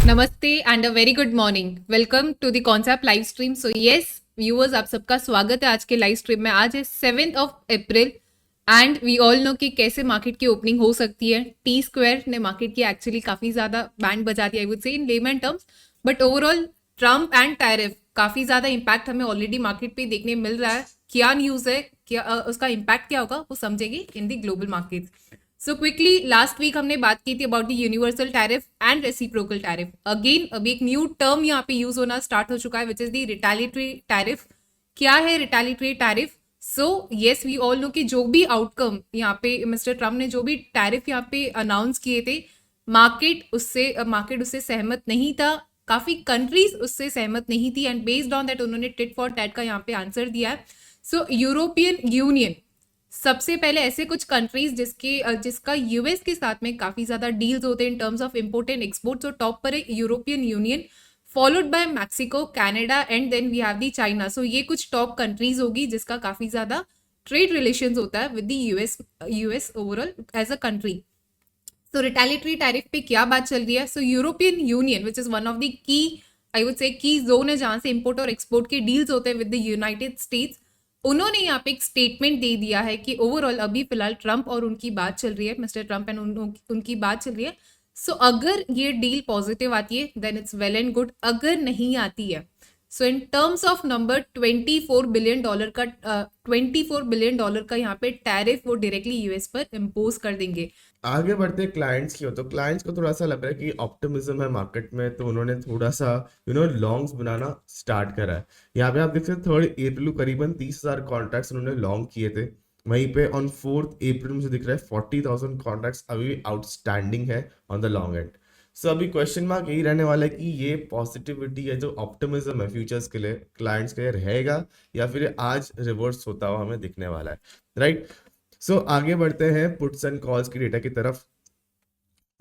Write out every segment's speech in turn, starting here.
नमस्ते and a very good morning. Welcome to the concept live stream. So yes viewers, आप सबका स्वागत है आज के लाइव स्ट्रीम में। आज है 7 अप्रैल एंड वी ऑल नो कि कैसे मार्केट की ओपनिंग हो सकती है। टी स्क्वायर ने मार्केट की एक्चुअली काफी ज्यादा बैंड बजा दिया, I would say in lemon terms, but overall Trump and tariff काफी ज्यादा इम्पैक्ट हमें ऑलरेडी मार्केट पे देखने मिल रहा है। क्या न्यूज है, क्या उसका इम्पैक्ट क्या होगा, वो समझेगी in the global market. So quickly, last week हमने बात की थी about the universal tariff and reciprocal tariff. Again अभी एक न्यू टर्म यहाँ पे यूज होना स्टार्ट हो चुका है, which is the retaliatory tariff. क्या है retaliatory tariff? So yes, we all know कि जो भी आउटकम यहाँ पे मिस्टर ट्रम्प ने जो भी टैरिफ यहाँ पे अनाउंस किए थे, मार्केट उससे सहमत नहीं था। काफी कंट्रीज उससे सहमत नहीं थी एंड बेस्ड ऑन दैट उन्होंने टिट फॉर टैट का यहाँ पे आंसर दिया है। सो यूरोपियन यूनियन सबसे पहले, ऐसे कुछ कंट्रीज जिसका यूएस के साथ में काफी ज्यादा डील्स होते हैं in terms of import and export. So top पर है European Union, followed by Mexico, Canada and then we have the China. So ये कुछ टॉप कंट्रीज होगी जिसका काफी ज्यादा ट्रेड रिलेशंस होता है with the US overall as a country. तो रिटेलिटरी टैरिफ पे क्या बात चल रही है? So European Union which is one of the key, I would say की जोन है जहां से इंपोर्ट और एक्सपोर्ट के डील्स होते हैं विद द यूनाइटेड स्टेट्स। उन्होंने यहाँ पे एक स्टेटमेंट दे दिया है कि ओवरऑल अभी फिलहाल ट्रम्प और उनकी बात चल रही है, मिस्टर ट्रम्प एंड उनकी बात चल रही है। सो अगर ये डील पॉजिटिव आती है then it's well and good, अगर नहीं आती है so in terms of number $24 billion का $24 बिलियन का यहाँ पे टैरिफ वो डायरेक्टली यूएस पर इम्पोज कर देंगे। आगे बढ़ते क्लाइंट्स की हो तो क्लाइंट्स को थोड़ा सा लग रहा है कि ऑप्टिमिज्म है मार्केट में, तो उन्होंने थोड़ा सा लॉन्ग्स बनाना स्टार्ट करा है। यहाँ पे आप देख सकते हैं 3 अप्रैल को करीबन 30,000 कॉन्ट्रैक्ट्स उन्होंने लॉन्ग किए थे। वहीं पे ऑन 4 अप्रैल मुझे दिख रहा है 40,000 कॉन्ट्रैक्ट्स अभी आउटस्टैंडिंग है ऑन द लॉन्ग एंड। सो अभी क्वेश्चन मार्क यही रहने वाला है कि ये पॉजिटिविटी है, जो ऑप्टिमिज्म है फ्यूचर्स के लिए, क्लाइंट्स के लिए रहेगा या फिर आज रिवर्स होता हुआ हमें दिखने वाला है, राइट। सो आगे बढ़ते हैं पुट्स एंड कॉल्स की डेटा की तरफ।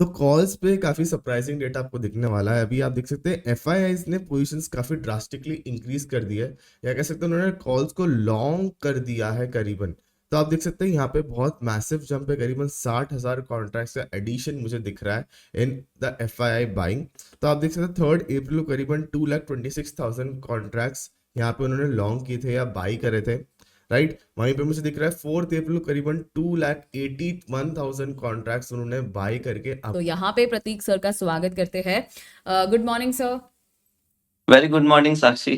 तो कॉल्स पे काफी सरप्राइजिंग डेटा आपको दिखने वाला है। अभी आप देख सकते हैं एफआईआईज ने पोजीशंस काफी ड्रास्टिकली इंक्रीज कर दी है, या कह सकते हैं उन्होंने कॉल्स को लॉन्ग कर दिया है करीबन। तो आप देख सकते हैं यहाँ पे बहुत मैसिव जंप है, करीबन 60,000 कॉन्ट्रैक्ट्स का एडिशन मुझे दिख रहा है इन द एफआईआई बाइंग। तो आप देख सकते हैं 3 अप्रैल को करीबन 2,26,000 कॉन्ट्रैक्ट्स यहाँ पे उन्होंने लॉन्ग किए थे या बाई करे थे, राइट। वहीं पे मुझे दिख रहा है 4 अप्रैल करीबन 2,81,000 कॉन्ट्रैक्ट्स उन्होंने बाय करके तो यहाँ पे प्रतीक सर का स्वागत करते हैं। Good morning sir. Very good morning, Sakshi.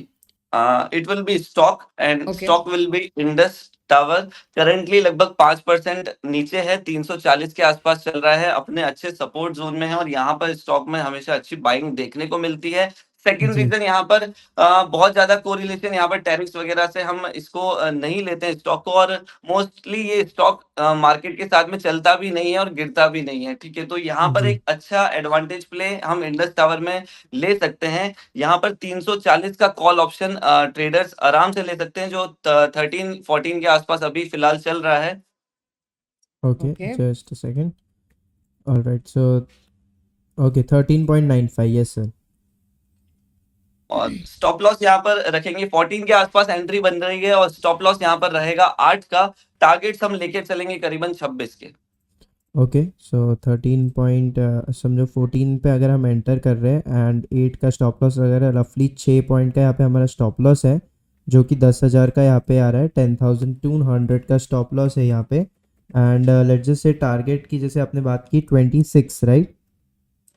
It will be stock and Okay. stock will be Indus Tower. Currently लगभग 5% नीचे है, 340 के आसपास चल रहा है, अपने अच्छे सपोर्ट जोन में है और यहाँ पर स्टॉक में हमेशा अच्छी बाइंग देखने को मिलती है। सेकंड रीजन यहाँ पर बहुत ज्यादा कोरिलेशन यहाँ पर टैरिफ्स वगैरह से हम इसको नहीं लेते हैं स्टॉक को, और मोस्टली ये स्टॉक मार्केट के साथ में चलता भी नहीं है और गिरता भी नहीं है, ठीक है। तो यहाँ पर एक अच्छा एडवांटेज प्ले हम इंडस टावर में ले सकते हैं। यहाँ पर 340 का कॉल ऑप्शन ट्रेडर्स आराम से ले सकते हैं, जो 13-14 के आसपास अभी फिलहाल चल रहा है। Okay, just a second. All right, so okay, 13.95, yes sir. और स्टॉप लॉस यहाँ पर रखेंगे 14 के आसपास, एंट्री बन रही है और स्टॉप लॉस यहाँ पर रहेगा 8 का। टारगेट्स हम लेके चलेंगे करीबन 26 के। ओके, सो 13 पॉइंट समझो 14 पे अगर हम एंटर कर रहे हैं एंड 8 का स्टॉप लॉस वगैरह, रफली 6 पॉइंट का यहाँ पे हमारा स्टॉप लॉस है, जो कि 10,000 का यहाँ पे आ रहा है। 10,200 का स्टॉप लॉस है यहाँ पे। And let's just say target की जैसे आपने बात की 26, राइट?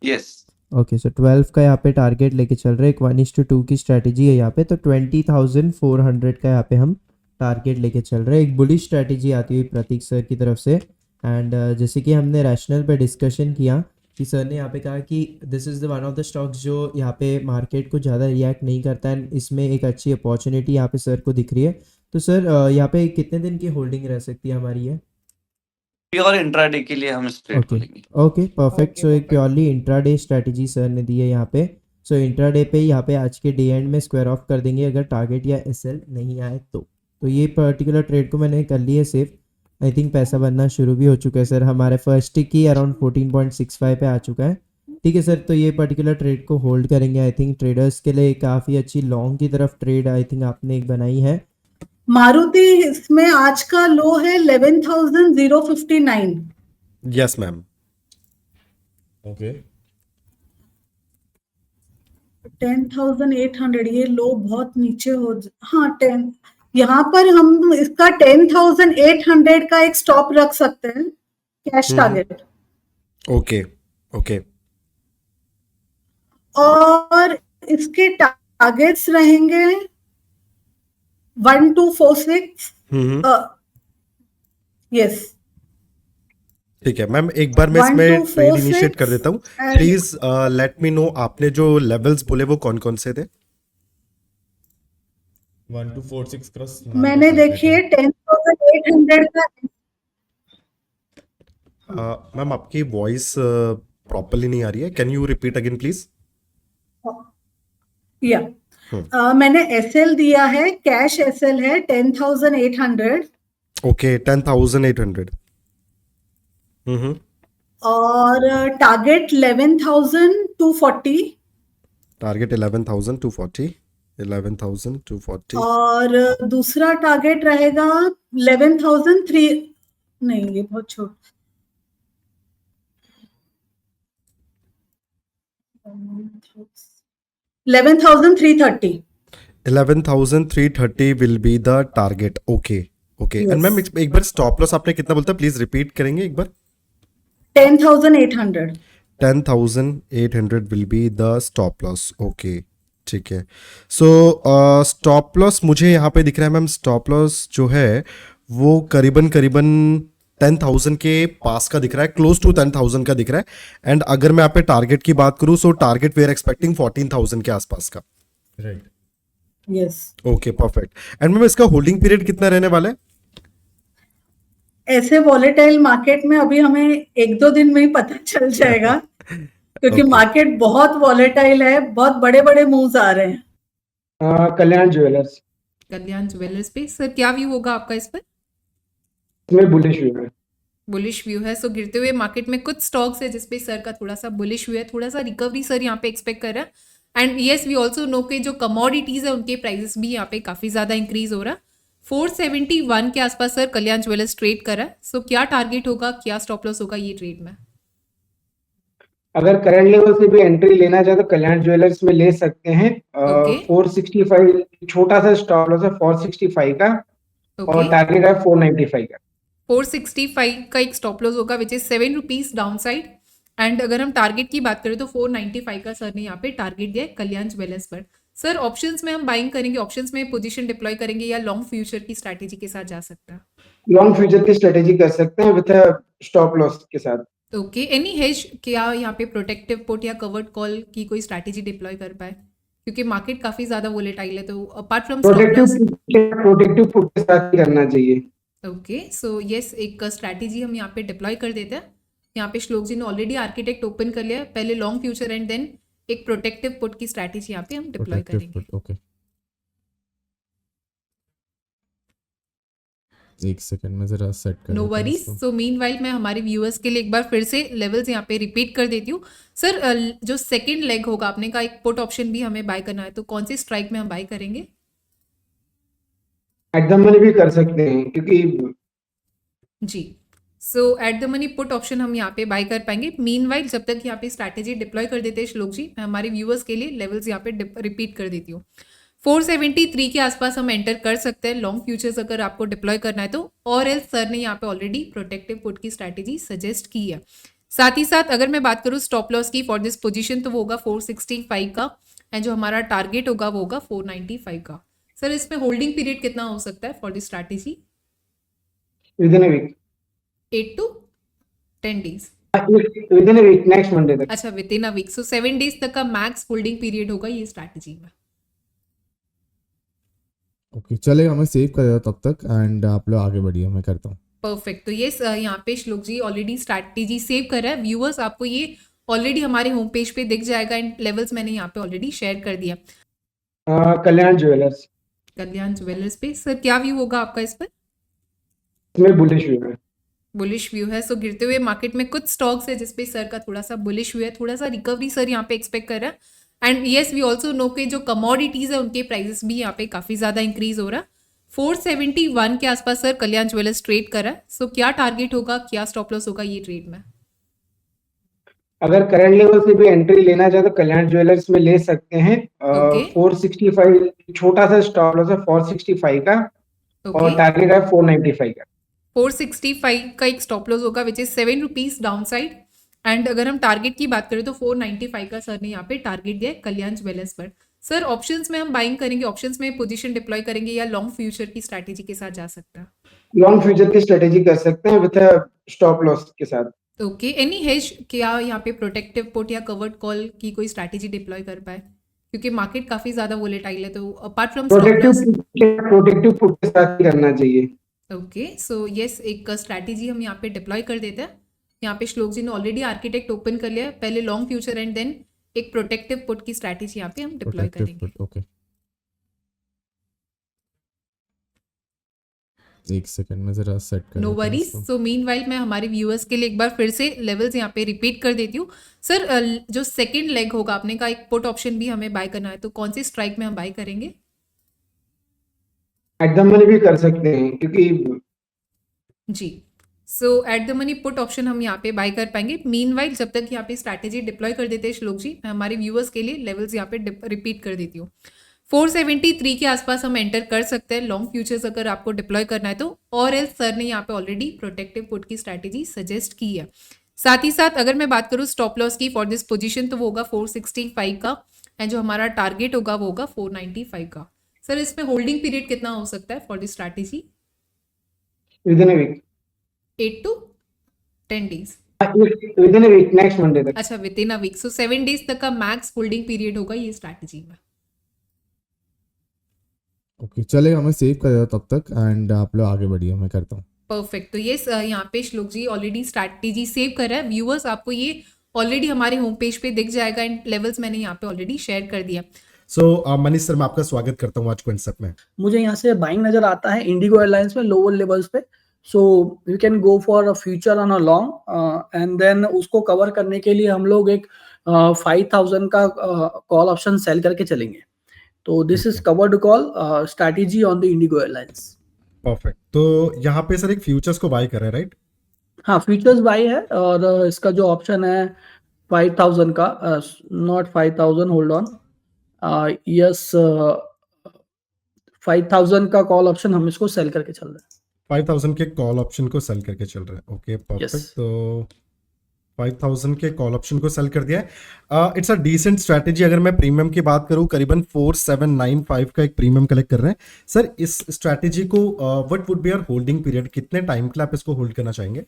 यस। ओके, सो 12 का यहाँ पे टारगेट लेके चल रहे हैं। 1:2 की स्ट्रैटेजी है यहाँ पे, तो 20,400 का यहाँ पे हम टारगेट लेके चल रहे हैं। एक बुलिश स्ट्रैटेजी आती हुई प्रतीक सर की तरफ से। एंड जैसे कि हमने रैशनल पे डिस्कशन किया कि सर ने यहाँ पे कहा कि this is the one of the stocks जो यहाँ पे मार्केट को ज़्यादा रिएक्ट नहीं करता है, इसमें एक अच्छी अपॉर्चुनिटी यहाँ पे सर को दिख रही है। तो सर यहाँ पे कितने दिन की होल्डिंग रह सकती है हमारी है? प्योर इंट्राडे के लिए हम स्ट्रेट बोलेंगे। Okay, perfect. सो एक प्योरली इंट्राडे स्ट्रैटेजी सर ने दी है यहाँ पे। सो इंट्राडे पे यहाँ पे आज के डे एंड में स्क्वायर ऑफ कर देंगे अगर टारगेट या एसएल नहीं आए तो ये पर्टिकुलर ट्रेड को मैंने कर लिया है सेफ। आई थिंक पैसा बनना शुरू भी हो चुका है सर। हमारे फर्स्ट टिक ही अराउंड 14.65 पे आ चुका है। ठीक है सर, तो ये पर्टिकुलर ट्रेड को होल्ड करेंगे। आई थिंक ट्रेडर्स के लिए काफ़ी अच्छी लॉन्ग की तरफ ट्रेड आई थिंक आपने एक बनाई है। मारुति इसमें आज का लो है 11,059। Yes ma'am. ओके, 10,800 ये लो बहुत नीचे हो हाँ 10 यहाँ पर हम इसका 10,800 का एक स्टॉप रख सकते हैं कैश टारगेट ओके ओके और इसके टारगेट्स रहेंगे 1246 यस ठीक है मैम, एक बार मैं इसमें 1246 ट्रेड इनिशिएट कर देता हूँ। and- please let me know आपने जो लेवल्स बोले वो कौन कौन से थे? 1246 क्रॉस मैंने देखिए 10,800 का मैम आपकी वॉइस प्रॉपरली नहीं आ रही है, can you repeat again please? या मैंने एसएल दिया है कैश एसएल है 10,800 ओके 10,800। और टारगेट 11,240 टारगेट 11,240 11,240 और दूसरा टारगेट रहेगा 11,003 नहीं ये बहुत छोटा 11,330 11,330 will be the target. Okay okay and ma'am एक बार स्टॉप लॉस आपने कितना बोलता, प्लीज रिपीट करेंगे एक बार? 10,800 10,800 will be the stop loss. Okay ठीक है। सो स्टॉप लॉस मुझे यहाँ पे दिख रहा है मैम, स्टॉप लॉस जो है वो करीबन 10,000 के पास का दिख रहा है, क्लोज टू 10,000 का दिख रहा है। एंड अगर मैं यहाँ पे टारगेट की बात करूँ, so target we are expecting 14,000 के आसपास का। Right yes okay perfect. And ma'am इसका होल्डिंग पीरियड कितना रहने वाला है? ऐसे वॉलेटाइल मार्केट में अभी हमें एक दो दिन में ही पता चल जाएगा क्योंकि Okay. मार्केट बहुत वॉलेटाइल है बहुत बड़े बड़े मूव्स आ रहे हैं कल्याण ज्वेलर्स कल्याण ज्वेलर्स पे सर क्या व्यू होगा आपका इस पर? में बुलिश व्यू है। बुलिश व्यू है। सो गिरते हुए मार्केट में कुछ स्टॉक्स है जिसपे सर का थोड़ा सा बुलिश व्यू है, थोड़ा सा रिकवरी सर यहाँ पे एक्सपेक्ट कर रहा है। And yes we also know के जो कमोडिटीज है उनके प्राइसेस भी यहाँ पे काफी ज्यादा इंक्रीज हो रहा है। 471 के आसपास सर कल्याण ज्वेलर्स ट्रेड कर रहा है। सो क्या टारगेट होगा, क्या स्टॉप लॉस होगा ये ट्रेड में? अगर करंट लेवल से भी एंट्री लेना चाहे तो कल्याण ज्वेलर्स में ले सकते हैं। Okay. 465 छोटा सा स्टॉप लॉस है 465 का और ओके टारगेट है 495 का। 465 का एक स्टॉप लॉस होगा which is 7 rupees down side. And अगर हम टारगेट की बात करें तो 495 का सर ने यहाँ पे टारगेट दिया है कल्याण ज्वेलर्स पर। सर ऑप्शंस में हम बाइंग करेंगे, ऑप्शंस में पोजीशन डिप्लॉय करेंगे या लॉन्ग फ्यूचर की स्ट्रैटेजी के साथ जा सकता है? लॉन्ग फ्यूचर की स्ट्रेटेजी कर सकते हैं विद स्टॉप लॉस के साथ। ओके एनी हेज क्या यहाँ पे प्रोटेक्टिव पुट या कवर्ड कॉल की कोई स्ट्रैटेजी डिप्लॉय कर पाए, क्योंकि मार्केट काफी ज्यादा वोलेटाइल है, तो अपार्ट फ्रॉम प्रोटेक्टिव पुट के साथ ही करना चाहिए। ओके सो यस एक स्ट्रैटेजी हम यहाँ पे डिप्लॉय कर देते हैं। यहाँ पे श्लोक जी ने ऑलरेडी आर्किटेक्ट ओपन कर लिया है, पहले लॉन्ग फ्यूचर एंड देन एक प्रोटेक्टिव पुट की स्ट्रैटेजी यहाँ पे हम डिप्लॉय करेंगे। ओके एक सेकंड में जरा सेट कर नो देता हूँ वरीज। इसको। सो मीनवाइल मैं हमारे व्यूअर्स के लिए एक बार फिर से लेवल्स यहाँ पे रिपीट कर देती हूँ। सर जो सेकंड लेग होगा आपने का एक पुट ऑप्शन भी हमें बाय करना है, तो कौन सी स्ट्राइक में हम बाय करेंगे? एट द मनी भी कर सकते हैं क्योंकि जी so at the money put option हम यहाँ पे बाय कर पाएंगे। मीनवाइल जब तक यहाँ पे स्ट्रैटेजी डिप्लॉय कर देते हैं श्लोक जी, मैं हमारे व्यूअर्स के लिए लेवल्स यहाँ पे रिपीट कर देती हूँ। 473 के आसपास हम एंटर कर सकते हैं लॉन्ग फ्यूचर्स अगर आपको डिप्लॉय करना है तो, और एल्स सर ने यहाँ पे ऑलरेडी प्रोटेक्टिव पुट की स्ट्रैटेजी सजेस्ट की है। साथ ही साथ अगर मैं बात करूँ स्टॉप लॉस की फॉर दिस पोजीशन तो वो होगा 465 का एंड जो हमारा टारगेट होगा वो होगा 495 का। सर इसमें होल्डिंग पीरियड कितना हो सकता है for this strategy? Within a week 8 to 10 days. Within a week next Monday तक। अच्छा within a week, so 7 days तक का मैक्स होल्डिंग पीरियड होगा ये स्ट्रैटेजी में। ओके चलेगा, मैं सेव कर देता हूँ तब तक एंड आप लोग आगे बढ़िए, मैं करता हूँ। परफेक्ट। तो ये यहाँ पे श्लोक जी ऑलरेडी स्ट्रैटेजी सेव कर रहा है। व्यूअर्स आपको ये ऑलरेडी हमारे होम पेज पे दिख जाएगा एंड लेवल्स मैंने यहाँ पे ऑलरेडी शेयर कर दिया। कल्याण ज्वेलर्स कल्याण ज्वेलर्स पे सर क्या व्यू होगा आपका इस पर? में बुलिश व्यू है। बुलिश व्यू है। सो गिरते हुए मार्केट में कुछ स्टॉक्स है जिसपे सर का थोड़ा सा बुलिश व्यू है, थोड़ा सा रिकवरी सर यहाँ पे एक्सपेक्ट कर रहा है। And yes we also know के जो कमोडिटीज है उनके प्राइसेस भी यहाँ पे काफी ज्यादा इंक्रीज हो रहा है। 471 के आसपास सर कल्याण ज्वेलर्स ट्रेड कर रहा है। सो क्या टारगेट होगा, क्या स्टॉप लॉस होगा ये ट्रेड में? अगर करंट लेवल से भी एंट्री लेना चाहे तो कल्याण ज्वेलर्स में ले सकते हैं। ओके 465 छोटा सा स्टॉप लॉस है 465 का ओके और टारगेट है 495 का। 465 का एक स्टॉप लॉस होगा which is 7 rupees down side. And अगर हम टारगेट की बात करें तो 495 का सर ने यहाँ पे टारगेट दिया है कल्याण ज्वेलर्स पर। सर ऑप्शंस में हम बाइंग करेंगे, ऑप्शंस में पोजीशन डिप्लॉय करेंगे या लॉन्ग फ्यूचर की स्ट्रैटेजी के साथ जा सकता है? लॉन्ग फ्यूचर की स्ट्रेटेजी कर सकते हैं विद स्टॉप लॉस के साथ। ओके एनी हेज क्या यहाँ पे प्रोटेक्टिव पुट या कवर्ड कॉल की कोई स्ट्रैटेजी डिप्लॉय कर पाए, क्योंकि मार्केट काफी ज्यादा वोलेटाइल है, तो apart from stop loss. Protective put के साथ ही करना चाहिए। ओके सो यस एक स्ट्रैटेजी हम यहाँ पे डिप्लॉय कर देते हैं। यहाँ पे श्लोक जी ने ऑलरेडी आर्किटेक्ट ओपन कर लिया है, पहले लॉन्ग फ्यूचर एंड देन एक प्रोटेक्टिव पुट की स्ट्रैटेजी यहाँ पे हम डिप्लॉय प्रोटेक्टिव करेंगे। Put, okay. एक सेकंड में जरा सेट कर नो लेता हूँ वरीज। इसको। सो मीनवाइल मैं हमारे व्यूअर्स के लिए एक बार फिर से लेवल्स यहाँ पे रिपीट कर देती हूँ। सर जो सेकंड लेग होगा आपने का एक पुट ऑप्शन भी हमें बाय करना है, तो कौन सी स्ट्राइक में हम बाय करेंगे? एट द मनी भी कर सकते हैं क्योंकि जी so at the money put option हम यहाँ पे बाय कर पाएंगे। मीनवाइल जब तक यहाँ पे स्ट्रैटेजी डिप्लॉय कर देते हैं श्लोक जी, मैं हमारे व्यूअर्स के लिए लेवल्स यहाँ पे रिपीट कर देती हूँ। 473 के आसपास हम एंटर कर सकते हैं लॉन्ग फ्यूचर्स अगर आपको डिप्लॉय करना है तो, और एल्स सर ने यहाँ पे ऑलरेडी प्रोटेक्टिव पुट की स्ट्रैटेजी सजेस्ट की है। साथ ही साथ अगर मैं बात करूँ स्टॉप लॉस की फॉर दिस पोजीशन तो वो होगा 465 का एंड जो हमारा टारगेट होगा वो होगा 495 का। सर इसमें होल्डिंग पीरियड कितना हो सकता है for this strategy? Within a week 8 to 10 days. Within a week next Monday तक। अच्छा within a week, so 7 days तक का मैक्स होल्डिंग पीरियड होगा ये स्ट्रैटेजी में। ओके चलेगा, मैं सेव कर देता हूँ तब तक एंड आप लोग आगे बढ़िए, मैं करता हूँ। परफेक्ट। तो ये यहाँ पे श्लोक जी ऑलरेडी स्ट्रैटेजी सेव कर रहा है। व्यूअर्स आपको ये ऑलरेडी हमारे होम पेज पे दिख जाएगा एंड लेवल्स मैंने यहाँ पे ऑलरेडी शेयर कर दिया। सो मनीष सर, मैं आपका स्वागत करता हूँ आज कॉन्सेप्ट में। मुझे यहाँ से बाइंग नजर आता है इंडिगो एयरलाइंस में लोअर लेवल्स पे। So you can go for a future on a long and then उसको कवर करने के लिए हम लोग एक 5000 का कॉल ऑप्शन सेल करके चलेंगे। तो this is covered call strategy on the Indigo airlines. Perfect. तो यहाँ पे सर एक फ्यूचर्स को बाय कर रहे हैं, राइट? हाँ फ्यूचर्स बाई है और इसका जो ऑप्शन है 5000 का, नॉट 5000, होल्ड ऑन, यस 5000 का कॉल ऑप्शन हम इसको सेल करके चल रहे हैं। 5000 के कॉल ऑप्शन को सेल करके चल रहा है। Okay perfect. Yes. तो 5000 के कॉल ऑप्शन को सेल कर दिया है। It's a decent strategy. अगर मैं प्रीमियम की बात करूं करीबन 4795 का एक प्रीमियम कलेक्ट कर रहे हैं सर। इस स्ट्रैटेजी को what would be our holding period, कितने टाइम के लिए आप इसको होल्ड करना चाहेंगे?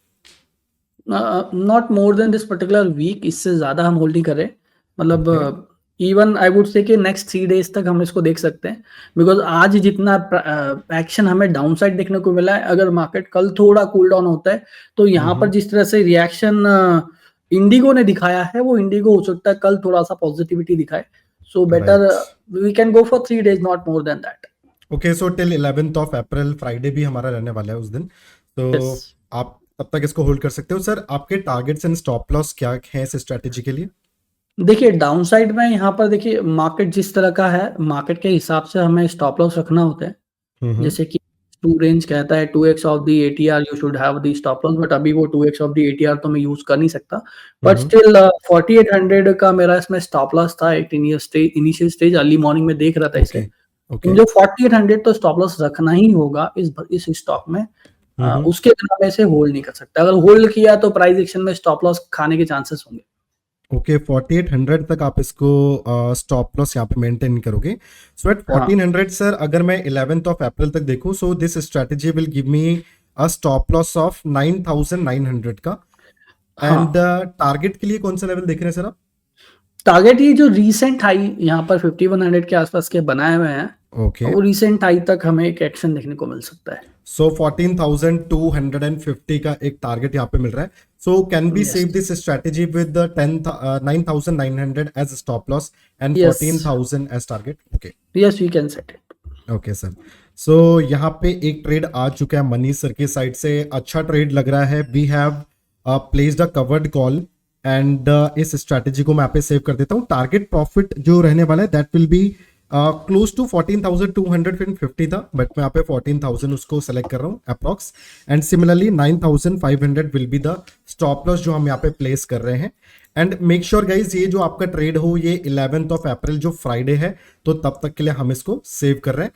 Not more than this particular week, इससे ज्यादा हम होल्ड नहीं कर रहे। मतलब इवन आई वुड से कि नेक्स्ट 3 डेज तक हम इसको देख सकते हैं, बिकॉज आज जितना एक्शन हमें डाउन साइड देखने को मिला है, अगर मार्केट कल थोड़ा कूल डाउन होता है तो यहाँ पर जिस तरह से रिएक्शन इंडिगो ने दिखाया है वो इंडिगो हो सकता है कल थोड़ा सा पॉजिटिविटी दिखाए। So better we can go for 3 days, not more than that. Okay so till 11th of April, Friday भी हमारा रहने वाला है उस दिन, तो Yes. आप तब तक इसको होल्ड कर सकते हो। सर आपके टारगेट्स एंड स्टॉप लॉस क्या है इस स्ट्रैटेजी के लिए? देखिए डाउन साइड में यहाँ पर देखिए मार्केट जिस तरह का है, मार्केट के हिसाब से हमें स्टॉप लॉस रखना होता है। जैसे कि 2 रेंज कहता है 2x of the ATR you should have the stop loss, but अभी वो 2x ऑफ द ATR तो मैं यूज कर नहीं सकता। बट स्टिल 4800 का मेरा इसमें स्टॉप लॉस था एक इनिशियल स्टेज, अर्ली मॉर्निंग में देख रहा था इसे। ओके जो 4800 तो स्टॉप लॉस रखना ही होगा इस स्टॉक में। उसके बिना मैं इसे होल्ड नहीं कर सकता। अगर होल्ड किया तो प्राइस एक्शन में स्टॉप लॉस खाने के चांसेस होंगे। ओके 4800 तक आप इसको स्टॉप लॉस यहाँ पे मेंटेन करोगे। सो एट 1400 सर अगर मैं 11th ऑफ अप्रैल तक देखूं, so this strategy will give me a stop loss of 9900 का। एंड टारगेट के लिए कौन सा लेवल देख रहे हैं सर आप? टारगेट ये जो रीसेंट हाई यहाँ पर 5100 के आसपास के बनाए हुए हैं, ओके वो रीसेंट हाई तक हमें एक एक्शन देखने को मिल सकता है। सो 14,250 का एक टारगेट यहाँ पे मिल रहा है। So can be save this strategy with 9,900 as stop loss and Yes. 14,000 as target. Okay yes we can set it. Okay sir. So यहाँ पे एक ट्रेड आ चुका है मनीष सर की साइड से, अच्छा ट्रेड लग रहा है। We have placed a covered call and इस स्ट्रैटेजी को मैं यहाँ पे सेव कर देता हूँ। टारगेट प्रॉफिट जो रहने वाला है that will be close to 14,250 था, बट मैं यहाँ पे 14,000 उसको सेलेक्ट कर रहा हूँ approx. And similarly 9,500 will be the stop loss जो हम यहाँ पे प्लेस कर रहे हैं। एंड मेक श्योर गाइज ये जो आपका ट्रेड हो ये 11th ऑफ अप्रैल जो फ्राइडे है, तो तब तक के लिए हम इसको सेव कर रहे हैं।